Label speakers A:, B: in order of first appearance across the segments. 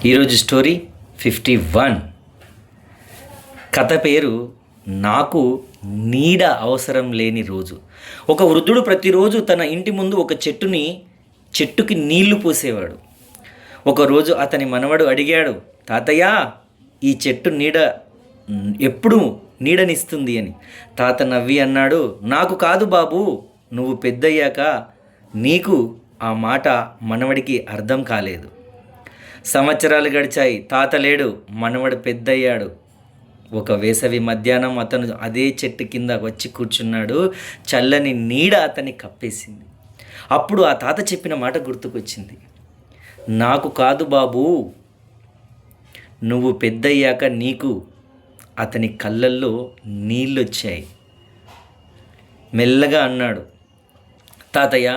A: ఈరోజు స్టోరీ 51. కథ పేరు నాకు నీడ అవసరం లేని రోజు. ఒక వృద్ధుడు ప్రతిరోజు తన ఇంటి ముందు ఒక చెట్టుకి నీళ్లు పోసేవాడు. ఒకరోజు అతని మనవడు అడిగాడు, తాతయ్య, ఈ చెట్టు ఎప్పుడు నీడనిస్తుంది అని. తాత నవ్వి అన్నాడు, నాకు కాదు బాబు, నువ్వు పెద్దయ్యాక నీకు ఆ మాట మనవడికి అర్థం కాలేదు. సంవత్సరాలు గడిచాయి. తాత లేడు, మనవడు పెద్దయ్యాడు. ఒక వేసవి మధ్యాహ్నం అతను అదే చెట్టు కింద వచ్చి కూర్చున్నాడు. చల్లని నీడ అతన్ని కప్పేసింది. అప్పుడు ఆ తాత చెప్పిన మాట గుర్తుకొచ్చింది. నాకు కాదు బాబు, నువ్వు పెద్దయ్యాక నీకు. అతని కళ్ళల్లో నీళ్ళొచ్చాయి. మెల్లగా అన్నాడు, తాతయ్య,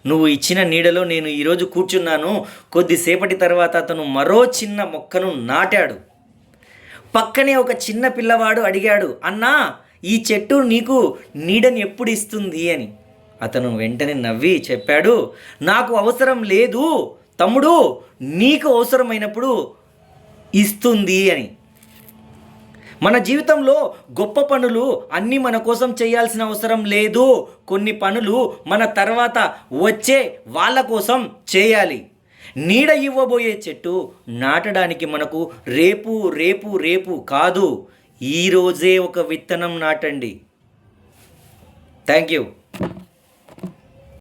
A: నువ్వు ఇచ్చిన నీడలో నేను ఈరోజు కూర్చున్నాను. కొద్దిసేపటి తర్వాత అతను మరో చిన్న మొక్కను నాటాడు. పక్కనే ఒక చిన్న పిల్లవాడు అడిగాడు, అన్నా, ఈ చెట్టు నీకు నీడని ఎప్పుడు ఇస్తుంది అని. అతను వెంటనే నవ్వి చెప్పాడు, నాకు అవసరం లేదు తమ్ముడు, నీకు అవసరమైనప్పుడు ఇస్తుంది అని. మన జీవితంలో గొప్ప పనులు అన్నీ మన కోసం చేయాల్సిన అవసరం లేదు. కొన్ని పనులు మన తర్వాత వచ్చే వాళ్ళ కోసం చేయాలి. నీడ ఇవ్వబోయే చెట్టు నాటడానికి మనకు రేపు రేపు రేపు కాదు, ఈరోజే ఒక విత్తనం నాటండి. Thank you.